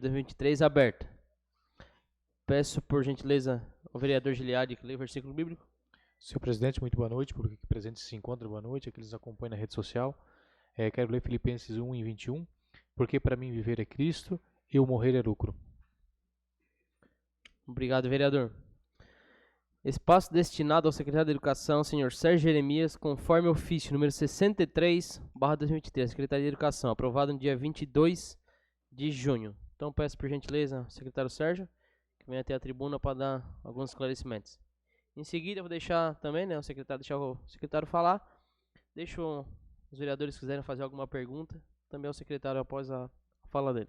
2023 aberta. Peço, por gentileza, ao vereador Giliardi que leia o versículo bíblico. Senhor presidente, muito boa noite, público aqui presente se encontra, boa noite, aqueles que nos acompanham na rede social. Quero ler Filipenses 1:21, porque para mim viver é Cristo e o morrer é lucro. Obrigado, vereador. Espaço destinado ao secretário de Educação, senhor Sérgio Jeremias, conforme ofício número 63/2023, Secretaria de Educação, aprovado no dia 22 de junho. Então peço, por gentileza, ao secretário Sérgio, que venha até a tribuna para dar alguns esclarecimentos. Em seguida, eu vou deixar também, né, deixar o secretário falar. Deixo os vereadores que quiserem fazer alguma pergunta, também ao secretário após a fala dele.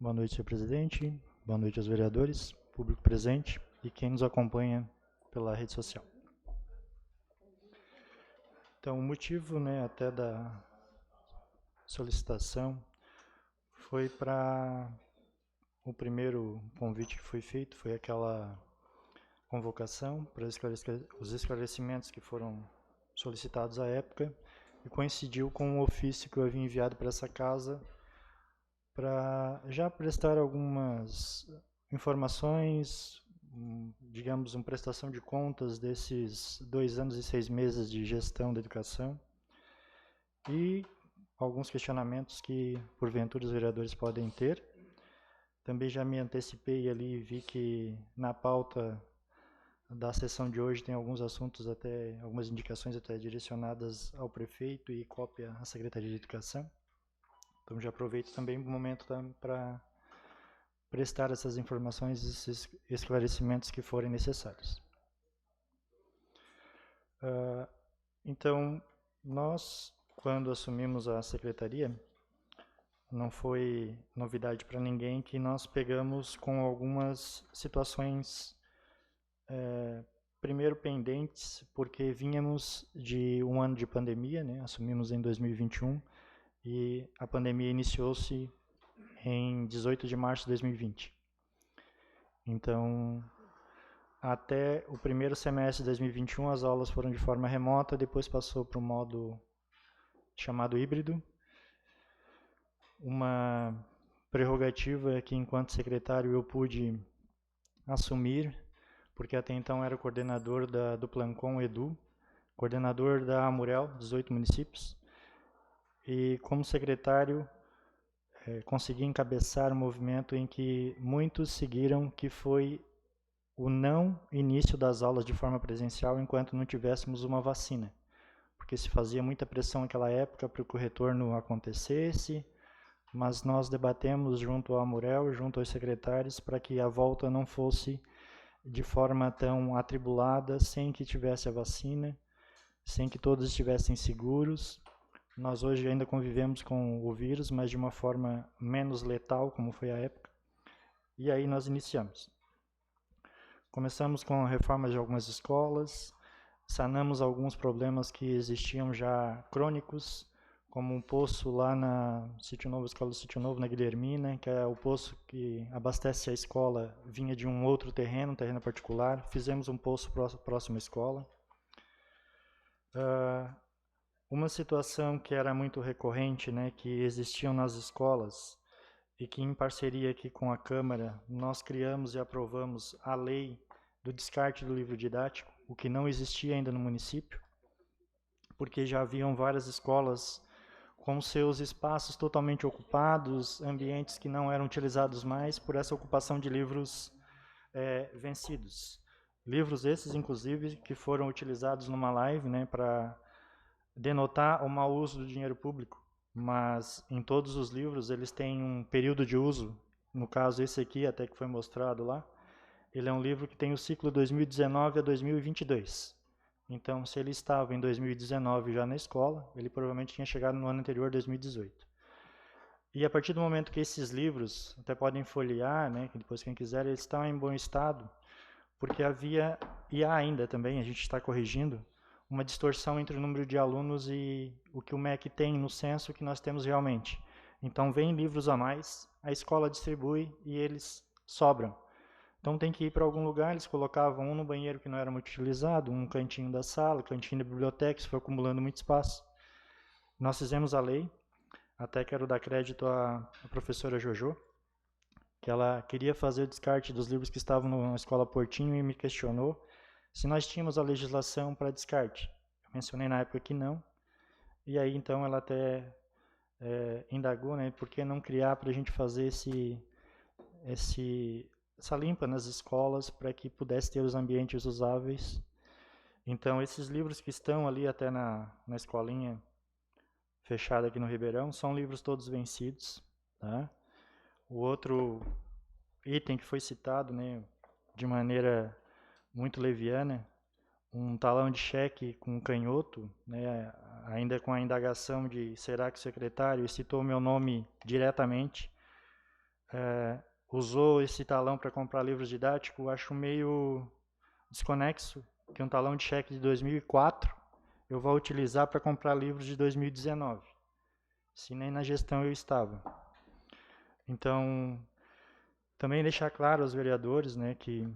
Boa noite, senhor presidente. Boa noite aos vereadores, público presente e quem nos acompanha pela rede social. Então, o motivo, até da solicitação foi para o primeiro convite que foi feito, foi aquela convocação para os esclarecimentos que foram solicitados à época e coincidiu com o ofício que eu havia enviado para essa casa para já prestar algumas informações, digamos, uma prestação de contas desses 2 anos e 6 meses de gestão da educação e alguns questionamentos que, porventura, os vereadores podem ter. Também já me antecipei ali e vi que na pauta da sessão de hoje tem alguns assuntos, até algumas indicações até direcionadas ao prefeito e cópia à Secretaria de Educação. Então já aproveito também o momento para prestar essas informações e esses esclarecimentos que forem necessários. Então, nós, quando assumimos a secretaria, não foi novidade para ninguém que nós pegamos com algumas situações, primeiro pendentes, porque vínhamos de um ano de pandemia, assumimos em 2021, e a pandemia iniciou-se em 18 de março de 2020. Então, até o primeiro semestre de 2021, as aulas foram de forma remota, depois passou para o modo chamado híbrido. Uma prerrogativa que, enquanto secretário, eu pude assumir, porque até então era coordenador do Plancom Edu, coordenador da Amurel, 18 municípios, e como secretário consegui encabeçar um movimento em que muitos seguiram, que foi o não início das aulas de forma presencial enquanto não tivéssemos uma vacina, porque se fazia muita pressão naquela época para que o retorno acontecesse, mas nós debatemos junto ao Amurel, junto aos secretários, para que a volta não fosse de forma tão atribulada, sem que tivesse a vacina, sem que todos estivessem seguros. Nós hoje ainda convivemos com o vírus, mas de uma forma menos letal, como foi a época. E aí nós iniciamos. Começamos com a reforma de algumas escolas, sanamos alguns problemas que existiam já crônicos, como um poço lá na Sítio Novo, Escola do Sítio Novo, na Guilhermina, que é o poço que abastece a escola, vinha de um outro terreno, um terreno particular. Fizemos um poço próximo à escola. Uma situação que era muito recorrente, que existiam nas escolas, e que em parceria aqui com a Câmara, nós criamos e aprovamos a lei do descarte do livro didático, o que não existia ainda no município, porque já haviam várias escolas com seus espaços totalmente ocupados, ambientes que não eram utilizados mais por essa ocupação de livros vencidos. Livros esses, inclusive, que foram utilizados numa live, para denotar o mau uso do dinheiro público, mas em todos os livros eles têm um período de uso. No caso, esse aqui, até que foi mostrado lá, ele é um livro que tem o ciclo 2019 a 2022. Então, se ele estava em 2019 já na escola, ele provavelmente tinha chegado no ano anterior, 2018. E a partir do momento que esses livros, até podem folhear, que depois quem quiser, eles estão em bom estado, porque havia, e há ainda também, a gente está corrigindo, uma distorção entre o número de alunos e o que o MEC tem no censo que nós temos realmente. Então, vem livros a mais, a escola distribui e eles sobram. Então tem que ir para algum lugar, eles colocavam um no banheiro que não era muito utilizado, um cantinho da sala, cantinho da biblioteca, isso foi acumulando muito espaço. Nós fizemos a lei, até quero dar crédito à professora Jojo, que ela queria fazer o descarte dos livros que estavam na Escola Portinho e me questionou se nós tínhamos a legislação para descarte. Eu mencionei na época que não, e aí então ela até indagou, né, por que não criar para a gente fazer essa limpa nas escolas para que pudesse ter os ambientes usáveis. Então, esses livros que estão ali até na escolinha fechada aqui no Ribeirão, são livros todos vencidos. Tá? O outro item que foi citado, né, de maneira muito leviana, um talão de cheque com canhoto, né, ainda com a indagação de será que o secretário citou meu nome diretamente, usou esse talão para comprar livros didáticos, acho meio desconexo que um talão de cheque de 2004 eu vou utilizar para comprar livros de 2019, se nem na gestão eu estava. Então, também deixar claro aos vereadores, né, que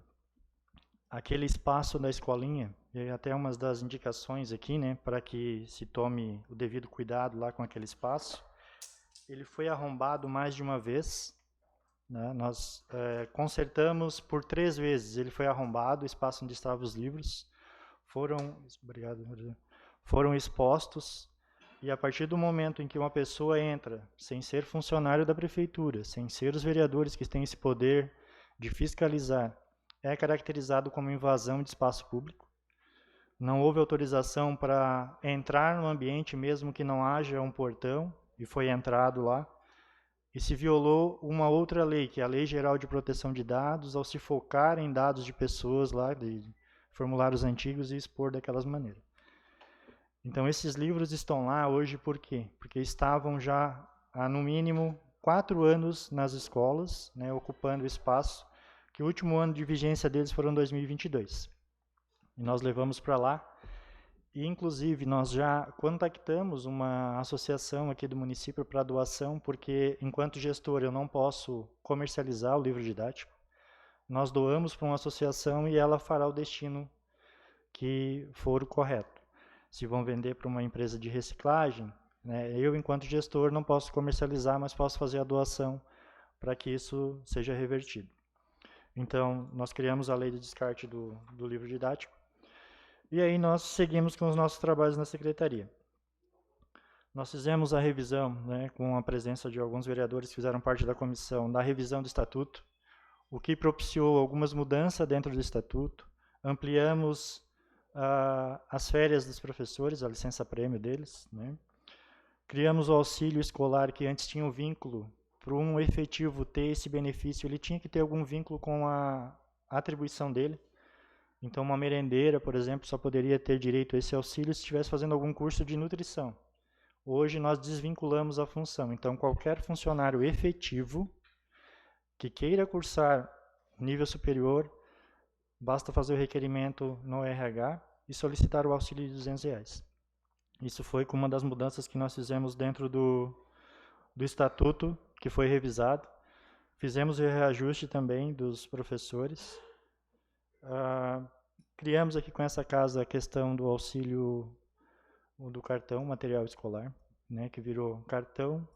aquele espaço da escolinha, e até uma das indicações aqui, né, para que se tome o devido cuidado lá com aquele espaço, ele foi arrombado mais de uma vez, né, nós consertamos por 3 vezes, ele foi arrombado, o espaço onde estavam os livros, foram expostos, e a partir do momento em que uma pessoa entra, sem ser funcionário da prefeitura, sem ser os vereadores que têm esse poder de fiscalizar, é caracterizado como invasão de espaço público. Não houve autorização para entrar no ambiente, mesmo que não haja um portão, e foi entrado lá. E se violou uma outra lei, que é a Lei Geral de Proteção de Dados, ao se focar em dados de pessoas lá, de formulários antigos, e expor daquelas maneiras. Então, esses livros estão lá hoje por quê? Porque estavam já há, no mínimo, 4 anos nas escolas, né, ocupando espaço, que o último ano de vigência deles foram 2022. E nós levamos para lá. E, inclusive, nós já contactamos uma associação aqui do município para doação, porque, enquanto gestor, eu não posso comercializar o livro didático. Nós doamos para uma associação e ela fará o destino que for o correto. Se vão vender para uma empresa de reciclagem, né, eu, enquanto gestor, não posso comercializar, mas posso fazer a doação para que isso seja revertido. Então, nós criamos a lei de descarte do livro didático, e aí nós seguimos com os nossos trabalhos na secretaria. Nós fizemos a revisão, né, com a presença de alguns vereadores que fizeram parte da comissão, da revisão do estatuto, o que propiciou algumas mudanças dentro do estatuto, ampliamos as férias dos professores, a licença-prêmio deles, né? Criamos o auxílio escolar, que antes tinha um vínculo, para um efetivo ter esse benefício, ele tinha que ter algum vínculo com a atribuição dele. Então, uma merendeira, por exemplo, só poderia ter direito a esse auxílio se estivesse fazendo algum curso de nutrição. Hoje, nós desvinculamos a função. Então, qualquer funcionário efetivo que queira cursar nível superior, basta fazer o requerimento no RH e solicitar o auxílio de R$200. Isso foi com uma das mudanças que nós fizemos dentro do estatuto, que foi revisado. Fizemos o reajuste também dos professores. Criamos aqui com essa casa a questão do auxílio do cartão material escolar, né, que virou cartão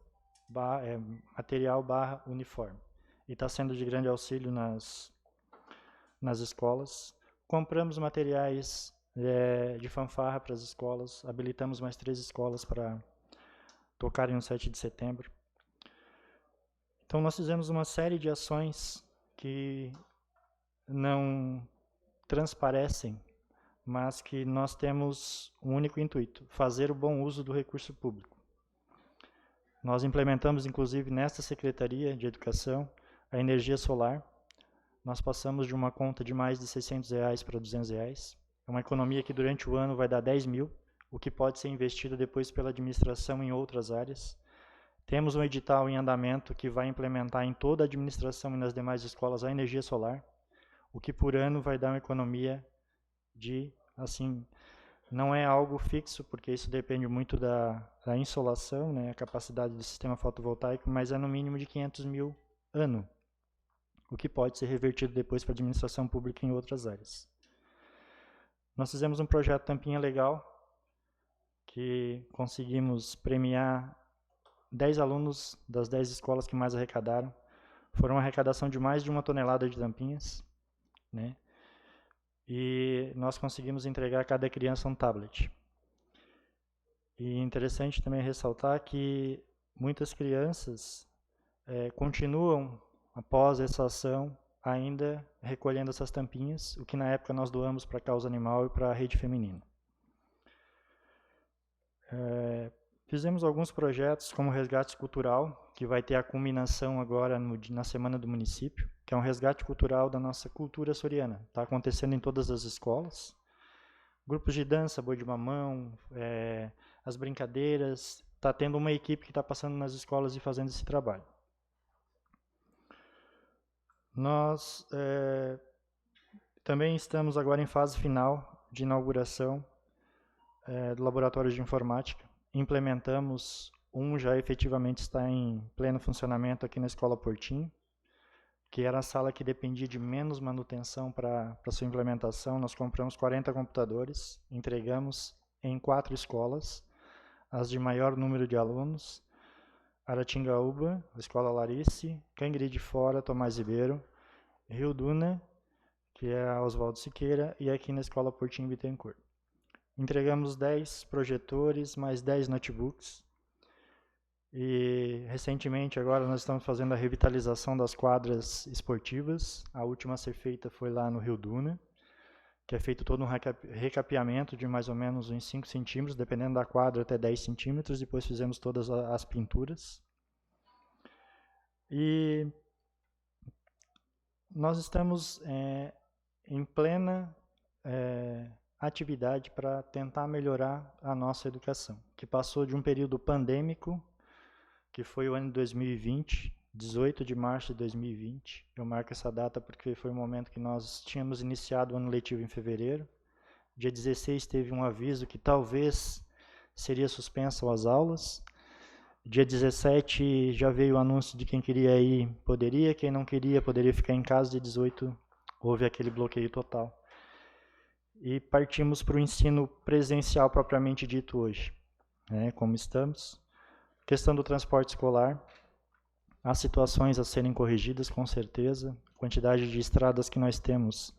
material / uniforme. E está sendo de grande auxílio nas escolas. Compramos materiais de fanfarra para as escolas, habilitamos mais 3 escolas para tocarem no 7 de setembro. Então, nós fizemos uma série de ações que não transparecem, mas que nós temos um único intuito: fazer o bom uso do recurso público. Nós implementamos, inclusive, nesta Secretaria de Educação, a energia solar. Nós passamos de uma conta de mais de R$600 para R$200. É uma economia que durante o ano vai dar 10 mil, o que pode ser investido depois pela administração em outras áreas. Temos um edital em andamento que vai implementar em toda a administração e nas demais escolas a energia solar, o que por ano vai dar uma economia de, assim, não é algo fixo, porque isso depende muito da insolação, né, a capacidade do sistema fotovoltaico, mas é no mínimo de 500 mil ano. o que pode ser revertido depois para a administração pública em outras áreas. Nós fizemos um projeto Tampinha Legal, que conseguimos premiar 10 alunos das 10 escolas que mais arrecadaram. Foram uma arrecadação de mais de 1 tonelada de tampinhas, né? E nós conseguimos entregar a cada criança um tablet. E interessante também ressaltar que muitas crianças continuam, após essa ação, ainda recolhendo essas tampinhas, o que na época nós doamos para a Causa Animal e para a Rede Feminina. Fizemos alguns projetos como Resgate Cultural, que vai ter a culminação agora na Semana do Município, que é um resgate cultural da nossa cultura açoriana. Está acontecendo em todas as escolas. Grupos de dança, boi de mamão, as brincadeiras. Está tendo uma equipe que está passando nas escolas e fazendo esse trabalho. Nós também estamos agora em fase final de inauguração do Laboratório de Informática. Implementamos já efetivamente está em pleno funcionamento aqui na Escola Portinho, que era a sala que dependia de menos manutenção para sua implementação. Nós compramos 40 computadores, entregamos em 4 escolas, as de maior número de alunos: Aratingaúba, a Escola Larice, Canguiri de Fora, Tomás Ribeiro, Rio Duna, que é a Oswaldo Siqueira, e aqui na Escola Portinho Bittencourt. Entregamos 10 projetores, mais 10 notebooks. E recentemente agora nós estamos fazendo a revitalização das quadras esportivas. A última a ser feita foi lá no Rio Duna, que é feito todo um recapeamento de mais ou menos uns 5 centímetros, dependendo da quadra até 10 centímetros. Depois fizemos todas as pinturas. E nós estamos em plena atividade para tentar melhorar a nossa educação, que passou de um período pandêmico, que foi o ano de 2020, 18 de março de 2020. Eu marco essa data porque foi o momento que nós tínhamos iniciado o ano letivo em fevereiro. Dia 16 teve um aviso que talvez seria suspenso as aulas. Dia 17 já veio o anúncio de quem queria ir poderia, quem não queria poderia ficar em casa. Dia 18 houve aquele bloqueio total. E partimos para o ensino presencial propriamente dito hoje, né, como estamos. Questão do transporte escolar, há situações a serem corrigidas, com certeza. A quantidade de estradas que nós temos,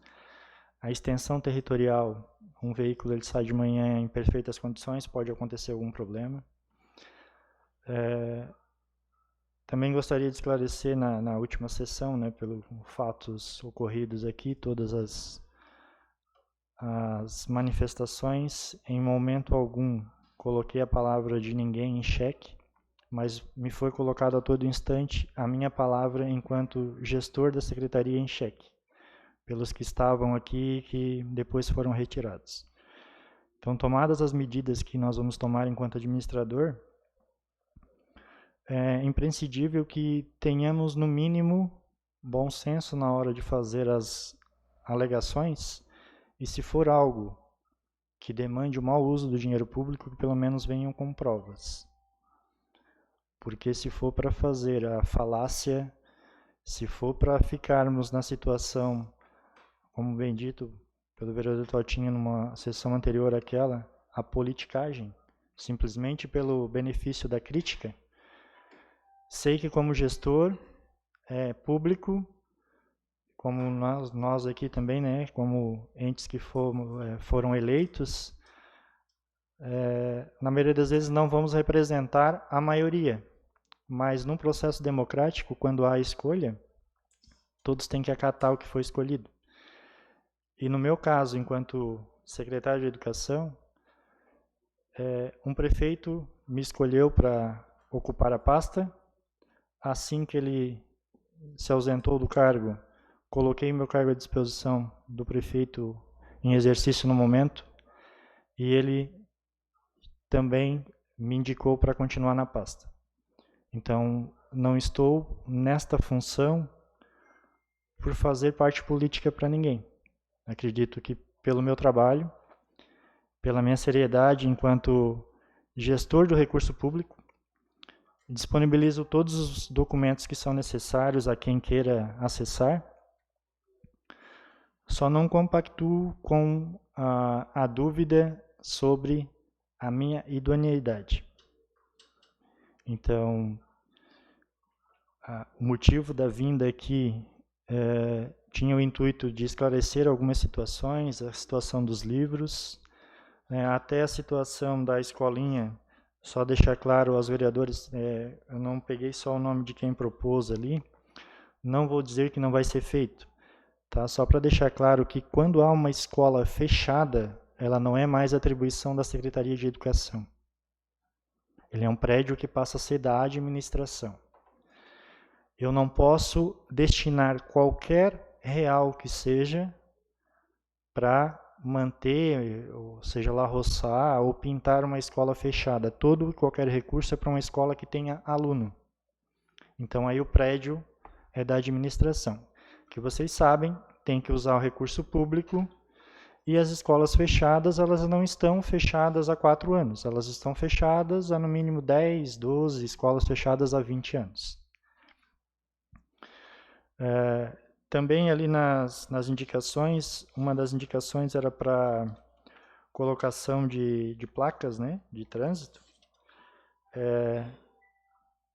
a extensão territorial, um veículo ele sai de manhã em perfeitas condições, pode acontecer algum problema. Também gostaria de esclarecer na última sessão, né, pelos fatos ocorridos aqui, todas as manifestações, em momento algum coloquei a palavra de ninguém em xeque, mas me foi colocado a todo instante a minha palavra enquanto gestor da secretaria em xeque, pelos que estavam aqui e que depois foram retirados. Então, tomadas as medidas que nós vamos tomar enquanto administrador, é imprescindível que tenhamos, no mínimo, bom senso na hora de fazer as alegações, e se for algo que demande o mau uso do dinheiro público, que pelo menos venham com provas. Porque se for para fazer a falácia, se for para ficarmos na situação, como bem dito pelo vereador Totinho numa sessão anterior àquela, a politicagem, simplesmente pelo benefício da crítica, sei que como gestor público, como nós aqui também, né, como entes que foram eleitos, na maioria das vezes não vamos representar a maioria. Mas num processo democrático, quando há escolha, todos têm que acatar o que foi escolhido. E no meu caso, enquanto secretário de Educação, um prefeito me escolheu para ocupar a pasta. Assim que ele se ausentou do cargo, coloquei meu cargo à disposição do prefeito em exercício no momento, e ele também me indicou para continuar na pasta. Então, não estou nesta função por fazer parte política para ninguém. Acredito que pelo meu trabalho, pela minha seriedade enquanto gestor do recurso público, disponibilizo todos os documentos que são necessários a quem queira acessar. Só não compactuo com a dúvida sobre a minha idoneidade. Então, o motivo da vinda aqui tinha o intuito de esclarecer algumas situações, a situação dos livros, até a situação da escolinha. Só deixar claro aos vereadores, eu não peguei só o nome de quem propôs ali, não vou dizer que não vai ser feito, tá? Só para deixar claro que quando há uma escola fechada, ela não é mais atribuição da Secretaria de Educação. Ele é um prédio que passa a ser da administração. Eu não posso destinar qualquer real que seja para manter, ou seja lá, roçar ou pintar uma escola fechada. Todo e qualquer recurso é para uma escola que tenha aluno. Então aí o prédio é da administração. Que vocês sabem, tem que usar o recurso público e as escolas fechadas, elas não estão fechadas há 4 anos. Elas estão fechadas há no mínimo 10, 12 escolas fechadas há 20 anos. Também ali nas indicações, uma das indicações era para colocação de placas, né, de trânsito.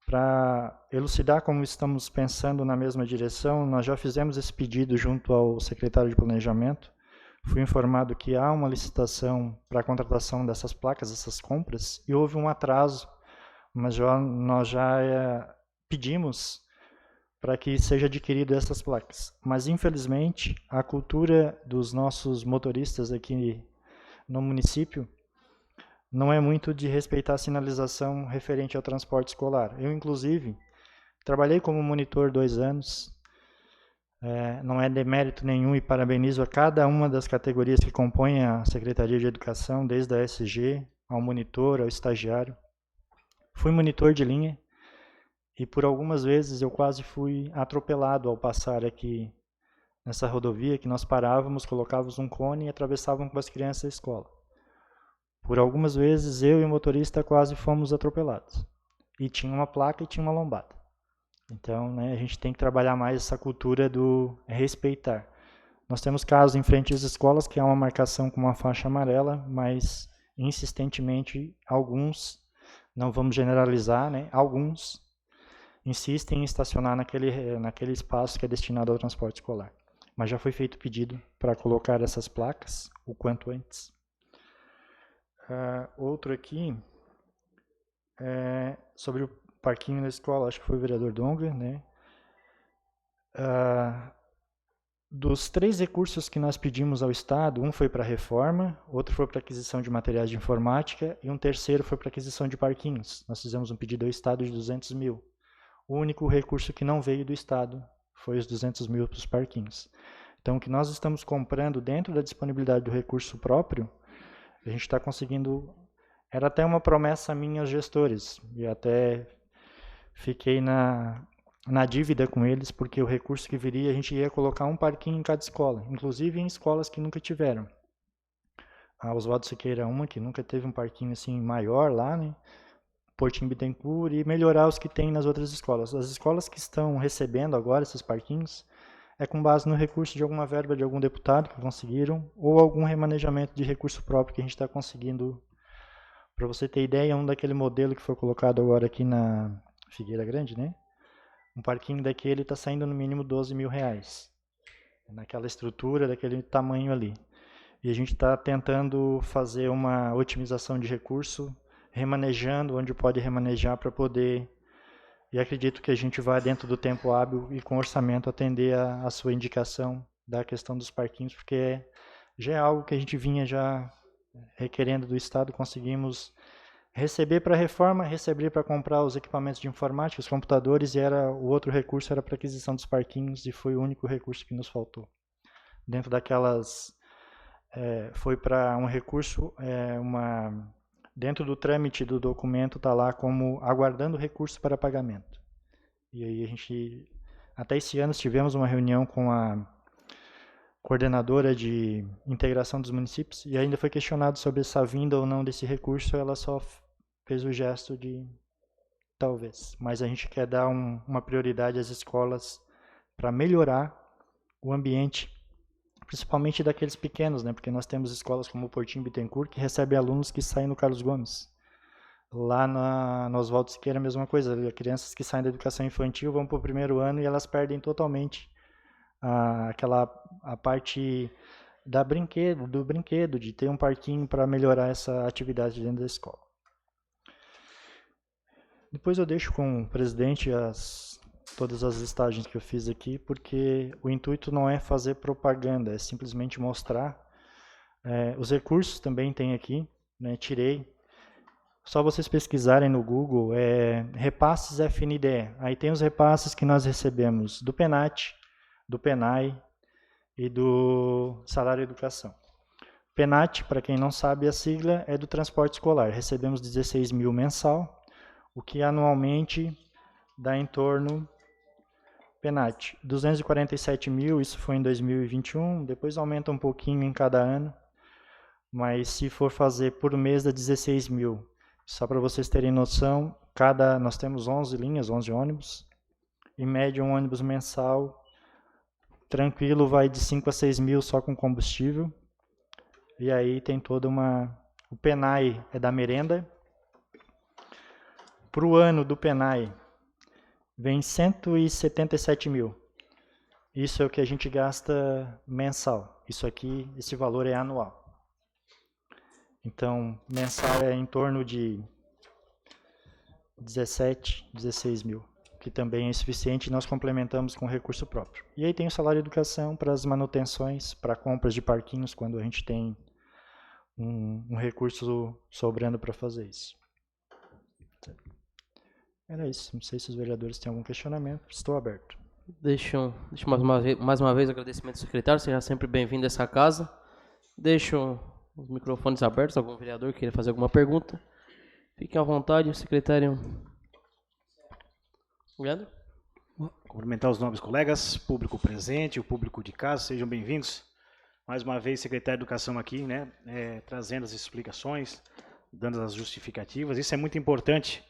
Para elucidar como estamos pensando na mesma direção, nós já fizemos esse pedido junto ao secretário de Planejamento. Fui informado que há uma licitação para a contratação dessas placas, essas compras, e houve um atraso, mas nós já pedimos para que seja adquirido essas placas. Mas, infelizmente, a cultura dos nossos motoristas aqui no município não é muito de respeitar a sinalização referente ao transporte escolar. Eu, inclusive, trabalhei como monitor 2 anos, não é demérito nenhum e parabenizo a cada uma das categorias que compõem a Secretaria de Educação, desde a SG, ao monitor, ao estagiário. Fui monitor de linha, e por algumas vezes eu quase fui atropelado ao passar aqui nessa rodovia, que nós parávamos, colocávamos um cone e atravessávamos com as crianças a escola. Por algumas vezes eu e o motorista quase fomos atropelados. E tinha uma placa e tinha uma lombada. Então, né, a gente tem que trabalhar mais essa cultura do respeitar. Nós temos casos em frente às escolas que há uma marcação com uma faixa amarela, mas insistentemente alguns, não vamos generalizar, né, alguns insistem em estacionar naquele espaço que é destinado ao transporte escolar. Mas já foi feito pedido para colocar essas placas o quanto antes. Outro aqui, sobre o parquinho da escola, acho que foi o vereador Donga, né? Dos 3 recursos que nós pedimos ao Estado, um foi para reforma, outro foi para aquisição de materiais de informática e um terceiro foi para aquisição de parquinhos. Nós fizemos um pedido ao Estado de 200 mil. O único recurso que não veio do Estado foi os 200 mil para os parquinhos. Então, o que nós estamos comprando dentro da disponibilidade do recurso próprio, a gente está conseguindo... Era até uma promessa minha aos gestores, e até fiquei na dívida com eles, porque o recurso que viria, a gente ia colocar um parquinho em cada escola, inclusive em escolas que nunca tiveram. A Oswaldo Siqueira uma, que nunca teve um parquinho assim maior lá, né? Portinho Bittencourt, e melhorar os que tem nas outras escolas. As escolas que estão recebendo agora esses parquinhos é com base no recurso de alguma verba de algum deputado que conseguiram, ou algum remanejamento de recurso próprio que a gente está conseguindo. Para você ter ideia, daquele modelo que foi colocado agora aqui na Figueira Grande, né? Um parquinho daquele está saindo no mínimo 12 mil reais. Naquela estrutura, daquele tamanho ali. E a gente está tentando fazer uma otimização de recurso, remanejando onde pode remanejar para poder... E acredito que a gente vai, dentro do tempo hábil e com orçamento, atender a sua indicação da questão dos parquinhos, porque já é algo que a gente vinha já requerendo do Estado, conseguimos receber para reforma, receber para comprar os equipamentos de informática, os computadores, e o outro recurso era para aquisição dos parquinhos, e foi o único recurso que nos faltou. Dentro daquelas... foi para um recurso, dentro do trâmite do documento está lá como aguardando recurso para pagamento. E aí a gente, até esse ano, tivemos uma reunião com a coordenadora de integração dos municípios e ainda foi questionado sobre essa vinda ou não desse recurso, ela só fez o gesto de talvez. Mas a gente quer dar uma prioridade às escolas para melhorar o ambiente, principalmente daqueles pequenos, né? Porque nós temos escolas como o Portinho Bittencourt que recebem alunos que saem no Carlos Gomes. Lá no Oswaldo Siqueira a mesma coisa, crianças que saem da educação infantil vão para o primeiro ano e elas perdem totalmente a parte do brinquedo, de ter um parquinho para melhorar essa atividade dentro da escola. Depois eu deixo com o presidente todas as listagens que eu fiz aqui, porque o intuito não é fazer propaganda, é simplesmente mostrar. Os recursos também tem aqui, né, tirei. Só vocês pesquisarem no Google, repasses FNDE. Aí tem os repasses que nós recebemos do PENAT, do PENAI e do Salário Educação. PENAT, para quem não sabe, a sigla é do transporte escolar. Recebemos 16 mil mensal, o que anualmente dá em torno, PENAT, 247 mil, isso foi em 2021, depois aumenta um pouquinho em cada ano, mas se for fazer por mês dá 16 mil. Só para vocês terem noção, nós temos 11 linhas, 11 ônibus, em média um ônibus mensal, tranquilo, vai de 5 a 6 mil só com combustível, e aí tem toda o PENAI é da merenda. Para o ano do PENAI, vem 177 mil. Isso é o que a gente gasta mensal. Isso aqui, esse valor é anual. Então, mensal é em torno de 17, 16 mil, que também é suficiente e nós complementamos com recurso próprio. E aí tem o salário de educação para as manutenções, para compras de parquinhos, quando a gente tem um recurso sobrando para fazer isso. Era isso. Não sei se os vereadores têm algum questionamento. Estou aberto. Deixo mais uma vez agradecimento ao secretário. Seja sempre bem-vindo a essa casa. Deixo os microfones abertos. Algum vereador queira fazer alguma pergunta? Fiquem à vontade, secretário. Obrigado. Cumprimentar os nobres colegas, público presente, o público de casa, sejam bem-vindos. Mais uma vez, secretário de Educação aqui, né, trazendo as explicações, dando as justificativas. Isso é muito importante.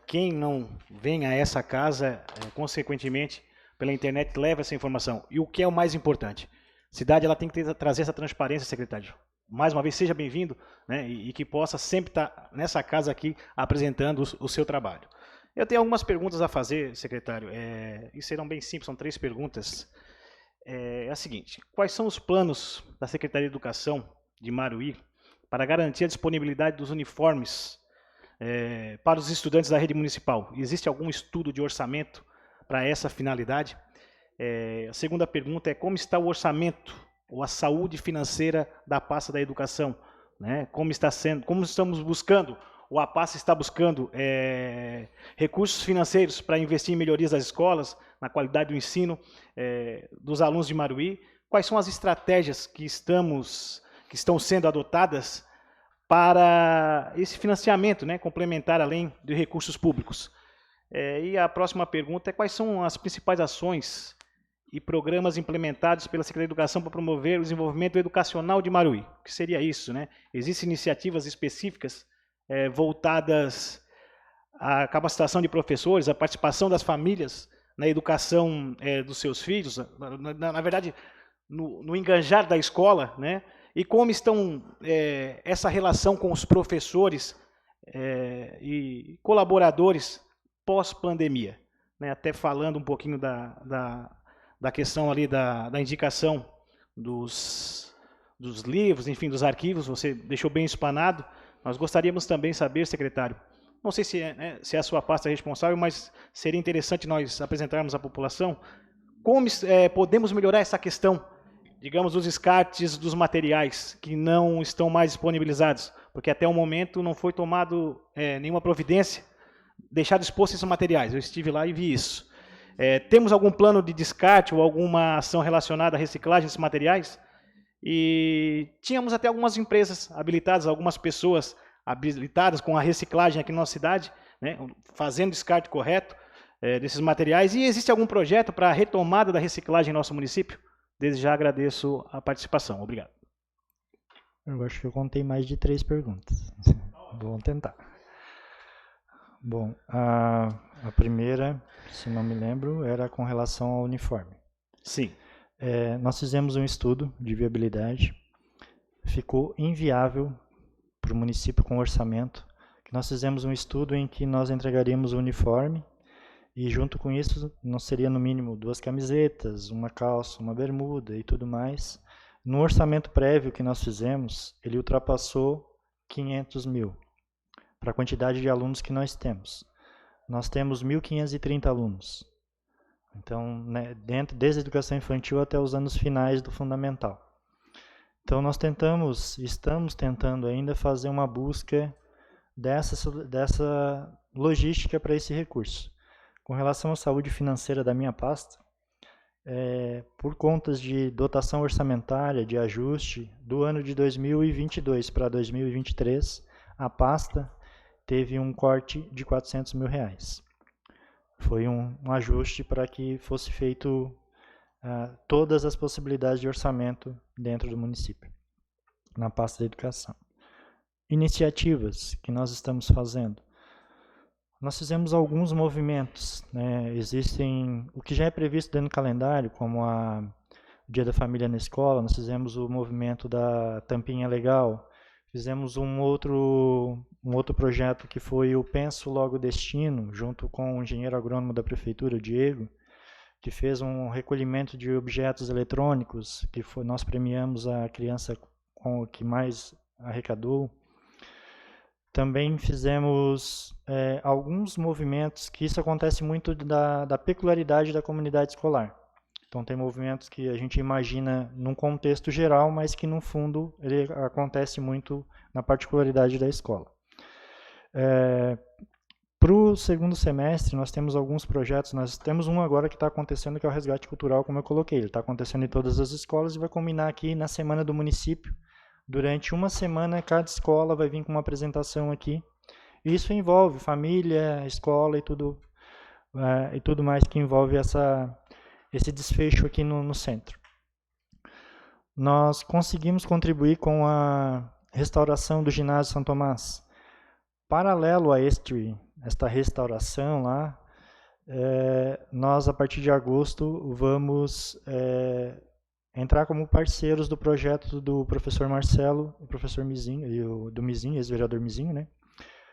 Quem não vem a essa casa, consequentemente, pela internet, leva essa informação. E o que é o mais importante? A cidade ela tem que trazer essa transparência, secretário. Mais uma vez, seja bem-vindo, né, e que possa sempre estar nessa casa aqui apresentando o seu trabalho. Eu tenho algumas perguntas a fazer, secretário, e serão bem simples, são 3 perguntas. É a seguinte: quais são os planos da Secretaria de Educação de Maruí para garantir a disponibilidade dos uniformes para os estudantes da rede municipal? Existe algum estudo de orçamento para essa finalidade? A segunda pergunta é: como está o orçamento ou a saúde financeira da pasta da educação, né? Como estamos buscando, ou a pasta está buscando recursos financeiros para investir em melhorias das escolas, na qualidade do ensino dos alunos de Maruí? Quais são as estratégias que estão sendo adotadas para esse financiamento, né, complementar além de recursos públicos? E a próxima pergunta é: quais são as principais ações e programas implementados pela Secretaria de Educação para promover o desenvolvimento educacional de Maruí? O que seria isso, né? Existem iniciativas específicas voltadas à capacitação de professores, à participação das famílias na educação dos seus filhos, na verdade, no enganjar da escola, né? E como estão essa relação com os professores e colaboradores pós-pandemia, né? Até falando um pouquinho da questão ali da indicação dos livros, enfim, dos arquivos, você deixou bem explanado. Nós gostaríamos também de saber, secretário, não sei se é a sua pasta responsável, mas seria interessante nós apresentarmos à população como podemos melhorar essa questão, digamos, dos descartes dos materiais que não estão mais disponibilizados, porque até o momento não foi tomado nenhuma providência, deixar exposto esses materiais. Eu estive lá e vi isso. Temos algum plano de descarte ou alguma ação relacionada à reciclagem desses materiais? E tínhamos até algumas empresas habilitadas, algumas pessoas habilitadas com a reciclagem aqui na nossa cidade, né, fazendo descarte correto desses materiais. E existe algum projeto para a retomada da reciclagem em nosso município? Desde já agradeço a participação. Obrigado. Eu acho que eu contei mais de 3 perguntas. Vamos tentar. Bom, a primeira, se não me lembro, era com relação ao uniforme. Sim. Nós fizemos um estudo de viabilidade, ficou inviável para o município com orçamento, que nós fizemos um estudo em que nós entregaríamos o uniforme e junto com isso não seria no mínimo 2 camisetas, uma calça, uma bermuda e tudo mais. No orçamento prévio que nós fizemos, ele ultrapassou 500 mil para a quantidade de alunos que nós temos. Nós temos 1.530 alunos. Então, né, desde a educação infantil até os anos finais do fundamental. Então, nós estamos tentando ainda fazer uma busca dessa logística para esse recurso. Com relação à saúde financeira da minha pasta, por contas de dotação orçamentária, de ajuste, do ano de 2022 para 2023, a pasta teve um corte de R$400 mil. Foi um ajuste para que fosse feito todas as possibilidades de orçamento dentro do município, na pasta da educação. Iniciativas que nós estamos fazendo. Nós fizemos alguns movimentos, né? Existem o que já é previsto dentro do calendário, como o Dia da Família na Escola, nós fizemos o movimento da Tampinha Legal, fizemos um outro projeto que foi o Penso Logo Destino, junto com o engenheiro agrônomo da prefeitura, o Diego, que fez um recolhimento de objetos eletrônicos, que nós premiamos a criança que mais arrecadou. Também fizemos alguns movimentos, que isso acontece muito da peculiaridade da comunidade escolar. Então, tem movimentos que a gente imagina num contexto geral, mas que, no fundo, ele acontece muito na particularidade da escola. Para o segundo semestre, nós temos alguns projetos. Nós temos um agora que está acontecendo, que é o Resgate Cultural, como eu coloquei. Ele está acontecendo em todas as escolas e vai culminar aqui na Semana do Município. Durante uma semana, cada escola vai vir com uma apresentação aqui. E isso envolve família, escola e tudo mais que envolve esse desfecho aqui no centro. Nós conseguimos contribuir com a restauração do ginásio São Tomás. Paralelo a esta restauração lá, nós, a partir de agosto, vamos entrar como parceiros do projeto do professor Marcelo, o professor Mizinho, e do Mizinho, ex-vereador Mizinho, né?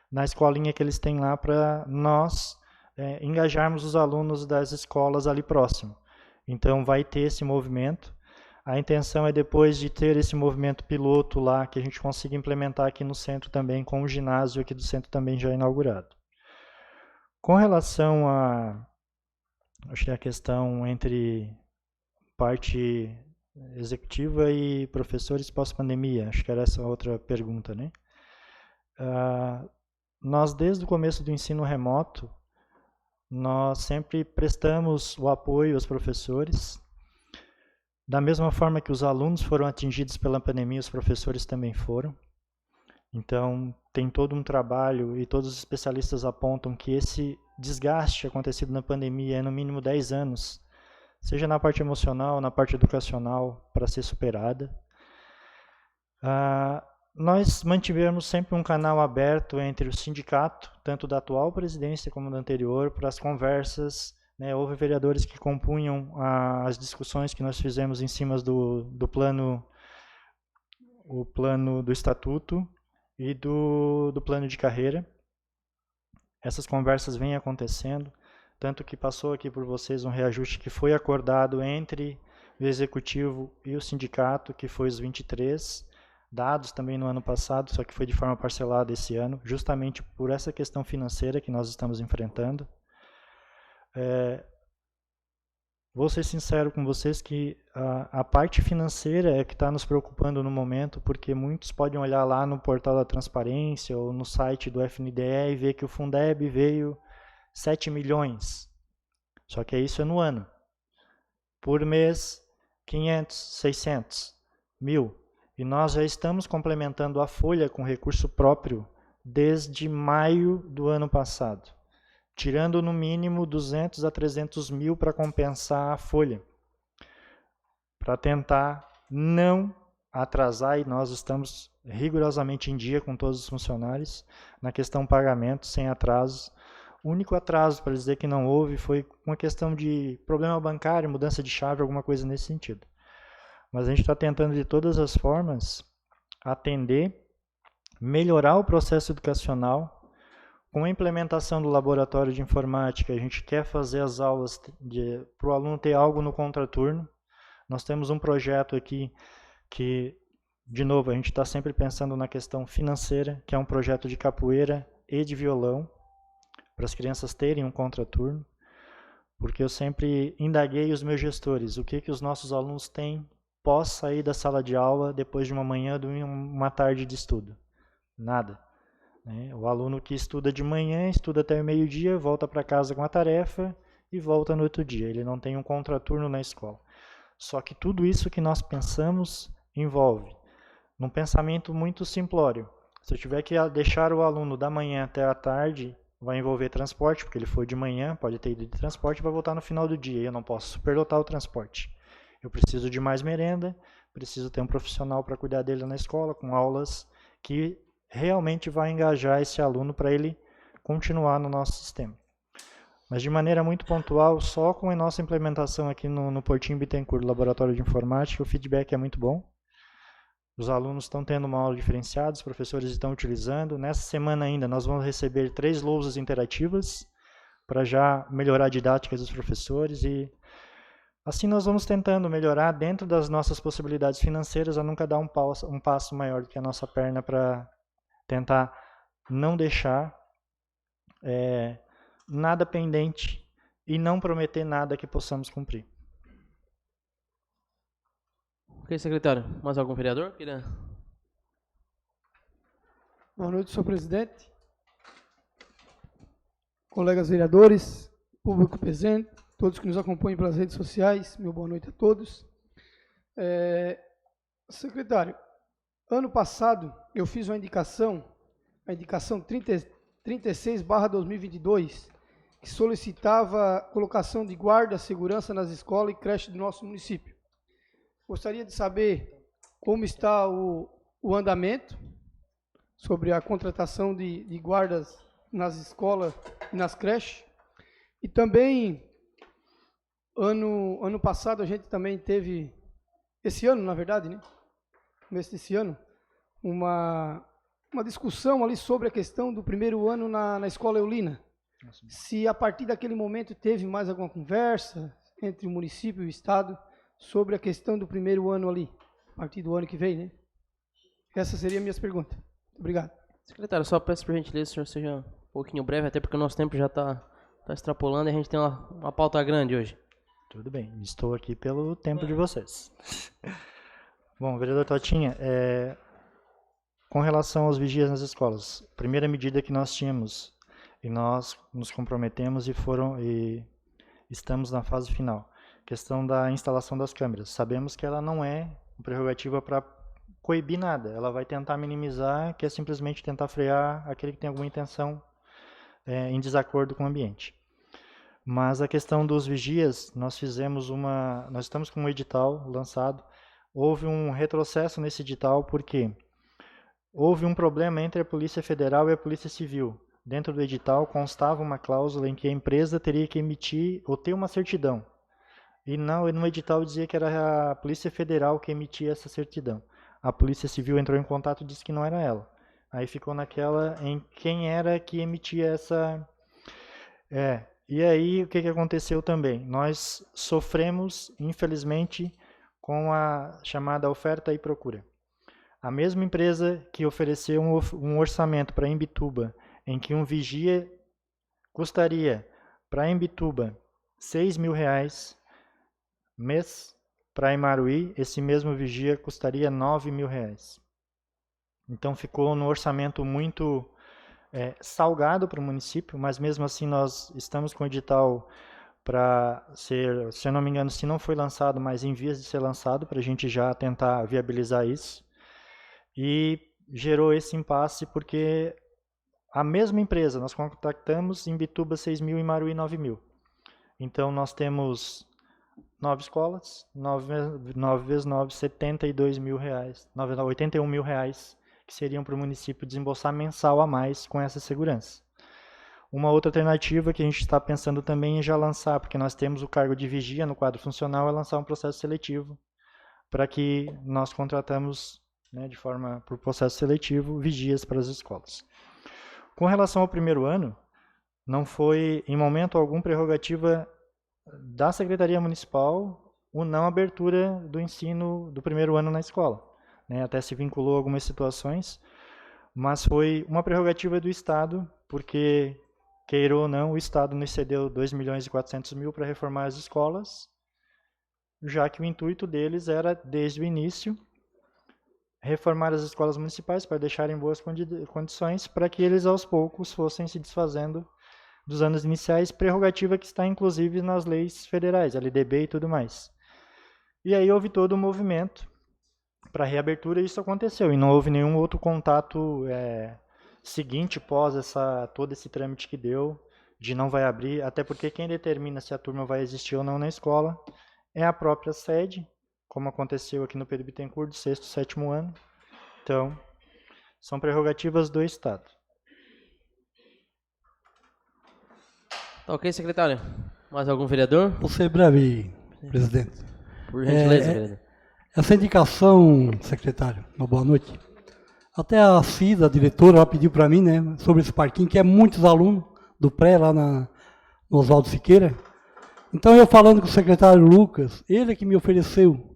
Na escolinha que eles têm lá, para nós engajarmos os alunos das escolas ali próximo. Então, vai ter esse movimento. A intenção é, depois de ter esse movimento piloto lá, que a gente consiga implementar aqui no centro também, com o ginásio aqui do centro também já inaugurado. Com relação acho que a questão entre parte executiva e professores pós-pandemia, acho que era essa outra pergunta, né? Nós, desde o começo do ensino remoto, nós sempre prestamos o apoio aos professores. Da mesma forma que os alunos foram atingidos pela pandemia, os professores também foram. Então, tem todo um trabalho e todos os especialistas apontam que esse desgaste acontecido na pandemia é no mínimo 10 anos, seja na parte emocional, na parte educacional, para ser superada. Nós mantivemos sempre um canal aberto entre o sindicato, tanto da atual presidência como da anterior, para as conversas, né? Houve vereadores que compunham as discussões que nós fizemos em cima do plano do estatuto e do plano de carreira. Essas conversas vêm acontecendo, tanto que passou aqui por vocês um reajuste que foi acordado entre o executivo e o sindicato, que foi os 23, dados também no ano passado, só que foi de forma parcelada esse ano, justamente por essa questão financeira que nós estamos enfrentando. Vou ser sincero com vocês que a parte financeira é que está nos preocupando no momento, porque muitos podem olhar lá no portal da transparência ou no site do FNDE e ver que o Fundeb veio 7 milhões. Só que isso é no ano. Por mês, 500, 600, 1.000. E nós já estamos complementando a folha com recurso próprio desde maio do ano passado, tirando no mínimo 200 a 300 mil para compensar a folha, para tentar não atrasar, e nós estamos rigorosamente em dia com todos os funcionários, na questão pagamento, sem atrasos, O único atraso, para dizer que não houve, foi uma questão de problema bancário, mudança de chave, alguma coisa nesse sentido. Mas a gente está tentando de todas as formas atender, melhorar o processo educacional. Com a implementação do laboratório de informática, a gente quer fazer as aulas para o aluno ter algo no contraturno. Nós temos um projeto aqui que, de novo, a gente está sempre pensando na questão financeira, que é um projeto de capoeira e de violão, para as crianças terem um contraturno, porque eu sempre indaguei os meus gestores, o que os nossos alunos têm pós sair da sala de aula depois de uma manhã e uma tarde de estudo. Nada. O aluno que estuda de manhã, estuda até o meio-dia, volta para casa com a tarefa e volta no outro dia. Ele não tem um contraturno na escola. Só que tudo isso que nós pensamos envolve, num pensamento muito simplório. Se eu tiver que deixar o aluno da manhã até a tarde, vai envolver transporte, porque ele foi de manhã, pode ter ido de transporte e vai voltar no final do dia. Eu não posso superlotar o transporte. Eu preciso de mais merenda, preciso ter um profissional para cuidar dele na escola, com aulas que realmente vai engajar esse aluno para ele continuar no nosso sistema. Mas de maneira muito pontual, só com a nossa implementação aqui no Portinho Bittencourt, Laboratório de Informática, o feedback é muito bom. Os alunos estão tendo uma aula diferenciada, os professores estão utilizando. Nessa semana ainda nós vamos receber 3 lousas interativas para já melhorar a didática dos professores e assim nós vamos tentando melhorar dentro das nossas possibilidades financeiras a nunca dar um passo maior do que a nossa perna para tentar não deixar nada pendente e não prometer nada que possamos cumprir. Ok, secretário. Mais algum vereador? Boa noite, senhor presidente, colegas vereadores, público presente, todos que nos acompanham pelas redes sociais, meu boa noite a todos. Secretário, ano passado eu fiz uma indicação, a indicação 36/2022, que solicitava a colocação de guarda, segurança nas escolas e creches do nosso município. Gostaria de saber como está o andamento sobre a contratação de guardas nas escolas e nas creches. E também, ano passado, a gente também teve, esse ano, na verdade, né? Começo desse ano, uma discussão ali sobre a questão do primeiro ano na escola Eulina. Se a partir daquele momento teve mais alguma conversa entre o município e o estado sobre a questão do primeiro ano ali, a partir do ano que vem, né? Essas seriam minhas perguntas. Obrigado. Secretário, só peço por gentileza, o senhor seja um pouquinho breve, até porque o nosso tempo já está extrapolando e a gente tem uma pauta grande hoje. Tudo bem, estou aqui pelo tempo de vocês. Bom, vereador Totinha, com relação aos vigias nas escolas, a primeira medida que nós tínhamos, e nós nos comprometemos e estamos na fase final, questão da instalação das câmeras. Sabemos que ela não é uma prerrogativa para coibir nada, ela vai tentar minimizar, que é simplesmente tentar frear aquele que tem alguma intenção em desacordo com o ambiente. Mas a questão dos vigias, nós estamos com um edital lançado, houve um retrocesso nesse edital porque houve um problema entre a Polícia Federal e a Polícia Civil. Dentro do edital constava uma cláusula em que a empresa teria que emitir ou ter uma certidão. E no edital dizia que era a Polícia Federal que emitia essa certidão. A Polícia Civil entrou em contato e disse que não era ela. Aí ficou naquela em quem era que emitia essa... E aí o que aconteceu também? Nós sofremos, infelizmente, com a chamada oferta e procura. A mesma empresa que ofereceu um orçamento para Imbituba, em que um vigia custaria para Imbituba R$6.000 mês, para Imaruí, esse mesmo vigia custaria R$9.000. Então ficou no orçamento muito salgado para o município, mas mesmo assim nós estamos com o edital para ser, se eu não me engano, se não foi lançado, mas em vias de ser lançado, para a gente já tentar viabilizar isso. E gerou esse impasse porque a mesma empresa, nós contactamos em Imbituba 6.000 e Imaruí 9.000. Então nós temos 9 escolas, 9 vezes 9, R$72.000, R$81.000, que seriam para o município desembolsar mensal a mais com essa segurança. Uma outra alternativa que a gente está pensando também é já lançar, porque nós temos o cargo de vigia no quadro funcional, é lançar um processo seletivo para que nós contratamos, né, de forma por processo seletivo, vigias para as escolas. Com relação ao primeiro ano, não foi em momento algum prerrogativa da Secretaria Municipal o não abertura do ensino do primeiro ano na escola, né, até se vinculou a algumas situações, mas foi uma prerrogativa do Estado, porque, queira ou não, o Estado nos cedeu 2.400.000 para reformar as escolas, já que o intuito deles era, desde o início, reformar as escolas municipais para deixar em boas condições, para que eles, aos poucos, fossem se desfazendo dos anos iniciais, prerrogativa que está, inclusive, nas leis federais, LDB e tudo mais. E aí houve todo um movimento para reabertura e isso aconteceu, e não houve nenhum outro contato seguinte pós todo esse trâmite que deu, de não vai abrir, até porque quem determina se a turma vai existir ou não na escola é a própria sede, como aconteceu aqui no Pedro Bittencourt, do 6º e 7º ano. Então, são prerrogativas do Estado. Tá ok, secretário? Mais algum vereador? Vou ser breve, presidente. Por gentileza, vereador. Essa indicação, secretário, uma boa noite. Até a Cida, a diretora, ela pediu para mim, né, sobre esse parquinho, que é muitos alunos do pré lá no Oswaldo Siqueira. Então, eu falando com o secretário Lucas, ele que me ofereceu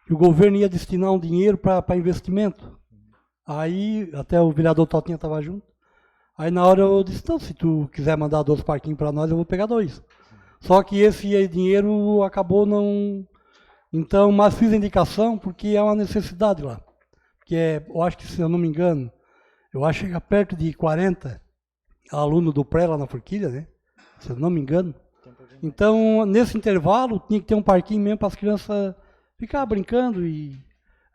que o governo ia destinar um dinheiro para investimento. Aí, até o vereador Totinha estava junto. Aí, na hora, eu disse, então, se tu quiser mandar 2 parquinhos para nós, eu vou pegar 2. Só que esse dinheiro acabou não... Então, mas fiz a indicação porque é uma necessidade lá. Porque eu acho que, se eu não me engano, eu acho que chega perto de 40 alunos do pré lá na Forquilha, né? Se eu não me engano. Então, nesse intervalo, tinha que ter um parquinho mesmo para as crianças ficar brincando e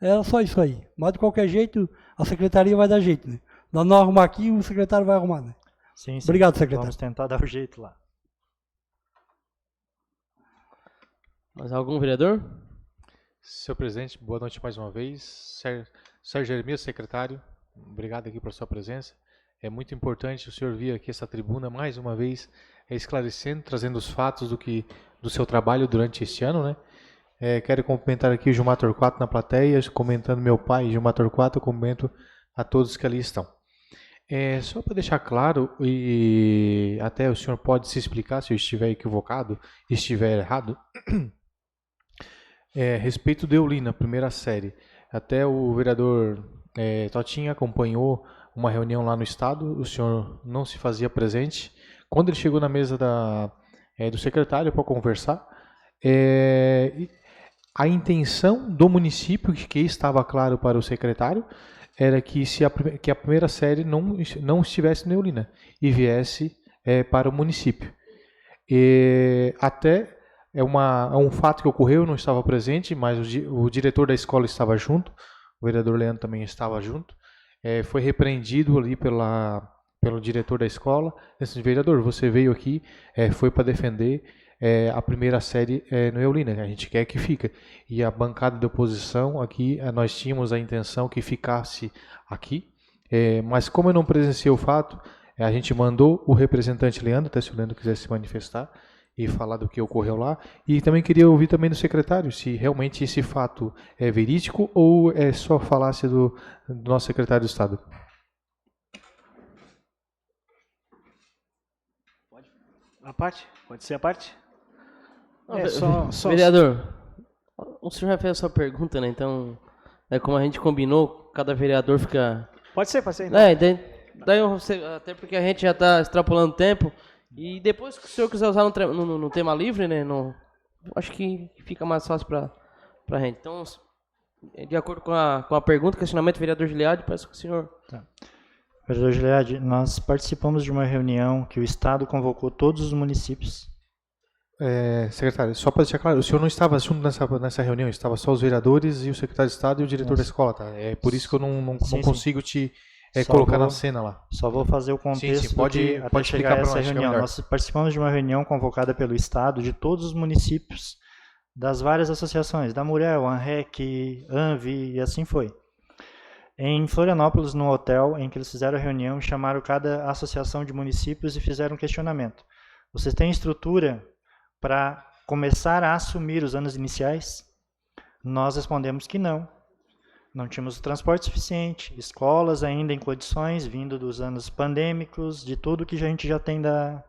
era só isso aí. Mas, de qualquer jeito, a secretaria vai dar jeito, né? Nós não arrumar aqui, o secretário vai arrumar, né? Sim, sim. Obrigado, secretário. Vamos tentar dar o jeito lá. Mais algum vereador? Senhor presidente, boa noite mais uma vez. Sérgio Jeremias, secretário, obrigado aqui por sua presença. É muito importante o senhor vir aqui essa tribuna mais uma vez, esclarecendo, trazendo os fatos do seu trabalho durante este ano, né? Quero cumprimentar aqui o Gilmar Torquato na plateia, comentando meu pai, Gilmar Torquato, cumprimento a todos que ali estão. Só para deixar claro, e até o senhor pode se explicar se eu estiver equivocado, estiver errado, respeito de Eulina, primeira série. Até o vereador Totinha acompanhou uma reunião lá no estado, o senhor não se fazia presente. Quando ele chegou na mesa do secretário para conversar, a intenção do município, que estava claro para o secretário, era que a primeira série não estivesse na Eulina e viesse para o município. Até é um fato que ocorreu, eu não estava presente, mas o diretor da escola estava junto, o vereador Leandro também estava junto. Foi repreendido ali pelo diretor da escola. Disse, vereador, você veio aqui, foi para defender a primeira série no Eulina, a gente quer que fique. E a bancada de oposição aqui, nós tínhamos a intenção que ficasse aqui, mas como eu não presenciei o fato, a gente mandou o representante Leandro, até se o Leandro quiser se manifestar e falar do que ocorreu lá. E também queria ouvir também do secretário, se realmente esse fato é verídico ou é só falácia do nosso secretário de Estado. A parte? Pode ser a parte? Vereador, o senhor já fez a sua pergunta, né? Então, como a gente combinou, cada vereador fica... Pode ser. Então. Até porque a gente já está extrapolando tempo. E depois que o senhor quiser usar no tema livre, né? Acho que fica mais fácil para a gente. Então, de acordo com a pergunta, questionamento do vereador Gilead, peço que o senhor... Tá. Vereador Gilead, nós participamos de uma reunião que o Estado convocou todos os municípios. Secretário, só para deixar claro, o senhor não estava junto nessa reunião, estava só os vereadores e o secretário de Estado e o diretor da escola, tá? É por isso que eu não consigo te colocar na cena lá. Só vou fazer o contexto pode chegar a essa reunião. Nós participamos de uma reunião convocada pelo Estado de todos os municípios das várias associações, da Murel, ANREC, ANVI e assim foi. Em Florianópolis, no hotel em que eles fizeram a reunião, chamaram cada associação de municípios e fizeram um questionamento. Vocês têm estrutura para começar a assumir os anos iniciais? Nós respondemos que não. Não tínhamos transporte suficiente, escolas ainda em condições, vindo dos anos pandêmicos, de tudo que a gente já tem da...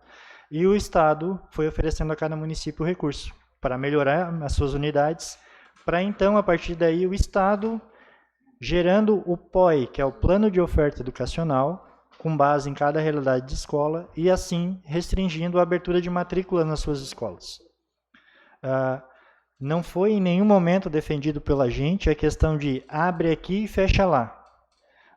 E o Estado foi oferecendo a cada município recurso para melhorar as suas unidades, para então, a partir daí, o Estado gerando o POE, que é o Plano de Oferta Educacional, com base em cada realidade de escola, e assim restringindo a abertura de matrícula nas suas escolas. Não foi em nenhum momento defendido pela gente a questão de abre aqui e fecha lá.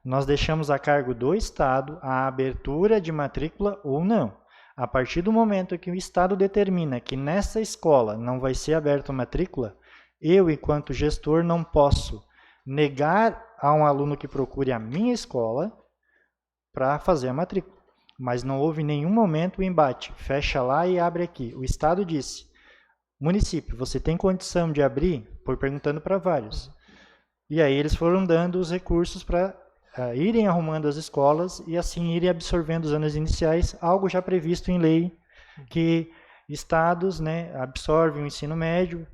Nós deixamos a cargo do Estado a abertura de matrícula ou não. A partir do momento que o Estado determina que nessa escola não vai ser aberta a matrícula, eu, enquanto gestor, não posso negar a um aluno que procure a minha escola para fazer a matrícula. Mas não houve em nenhum momento o embate. Fecha lá e abre aqui. O Estado disse, município, você tem condição de abrir? Foi perguntando para vários. E aí eles foram dando os recursos para irem arrumando as escolas e assim irem absorvendo os anos iniciais, algo já previsto em lei, que estados, né, absorvem o ensino médio,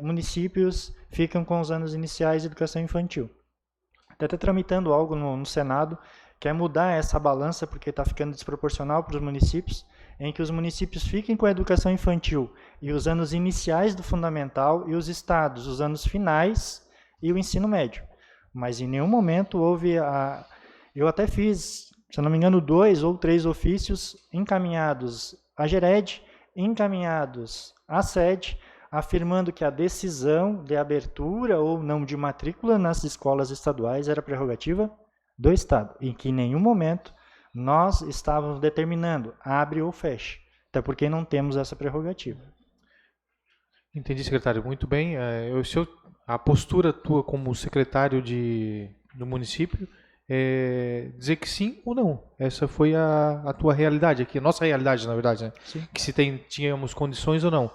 municípios ficam com os anos iniciais de educação infantil. Até está tramitando algo no Senado, que é mudar essa balança, porque está ficando desproporcional para os municípios, em que os municípios fiquem com a educação infantil e os anos iniciais do fundamental, e os estados, os anos finais e o ensino médio. Mas em nenhum momento houve eu até fiz, se não me engano, 2 ou 3 ofícios encaminhados à GERED, encaminhados à sede, afirmando que a decisão de abertura ou não de matrícula nas escolas estaduais era prerrogativa do Estado, e que em nenhum momento nós estávamos determinando abre ou feche, até porque não temos essa prerrogativa. Entendi, secretário. Muito bem. A postura tua como secretário do município é dizer que sim ou não. Essa foi a tua realidade aqui, a nossa realidade, na verdade, né? Sim. Que se tínhamos condições ou não.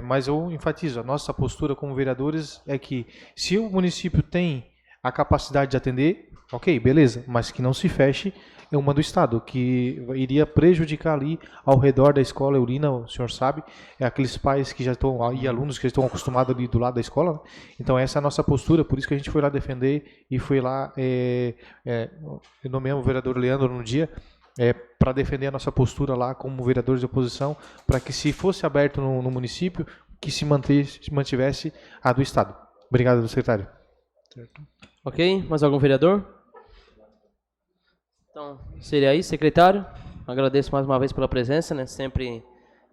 Mas eu enfatizo, a nossa postura como vereadores é que se o município tem a capacidade de atender, ok, beleza, mas que não se feche é uma do Estado, que iria prejudicar ali ao redor da escola Eulina, o senhor sabe, aqueles pais que já estão, e alunos que já estão acostumados ali do lado da escola, né? Então essa é a nossa postura, por isso que a gente foi lá defender e foi lá, eu nomeamos o vereador Leandro no dia, para defender a nossa postura lá como vereadores de oposição, para que se fosse aberto no município, que se mantivesse a do Estado. Obrigado, secretário. Certo. Ok, mais algum vereador? Então, seria isso, secretário. Agradeço mais uma vez pela presença, né? Sempre,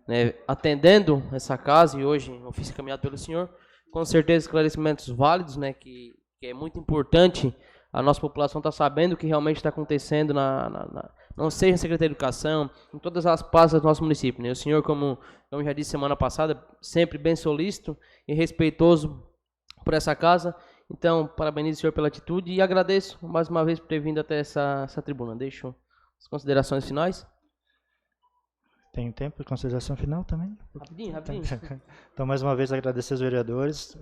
né, atendendo essa casa e hoje ofício encaminhado pelo senhor. Com certeza esclarecimentos válidos, né? Que é muito importante a nossa população estar sabendo o que realmente está acontecendo não seja na Secretaria de Educação, em todas as pastas do nosso município, né? O senhor, como eu já disse semana passada, sempre bem solícito e respeitoso por essa casa. Então, parabenizo o senhor pela atitude e agradeço mais uma vez por ter vindo até essa tribuna. Deixo as considerações finais. Tem tempo de consideração final também? Rapidinho. Então, mais uma vez, agradecer aos vereadores,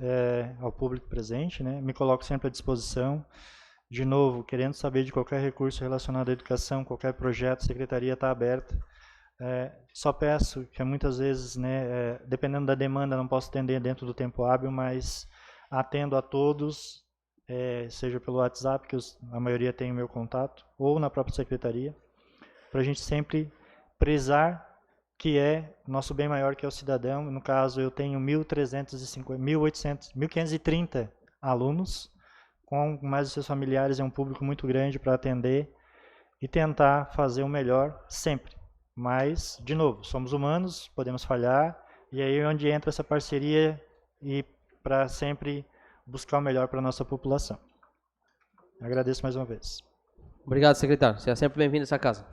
ao público presente, né? Me coloco sempre à disposição. De novo, querendo saber de qualquer recurso relacionado à educação, qualquer projeto, a secretaria está aberta. Só peço que muitas vezes, né, dependendo da demanda, não posso atender dentro do tempo hábil, mas atendo a todos, seja pelo WhatsApp, que a maioria tem o meu contato, ou na própria secretaria, para a gente sempre prezar que é nosso bem maior, que é o cidadão. No caso, eu tenho 1.530 alunos, com mais os seus familiares, é um público muito grande para atender e tentar fazer o melhor sempre. Mas, de novo, somos humanos, podemos falhar, e aí é onde entra essa parceria e para sempre buscar o melhor para a nossa população. Agradeço mais uma vez. Obrigado, secretário. Você é sempre bem-vindo a essa casa.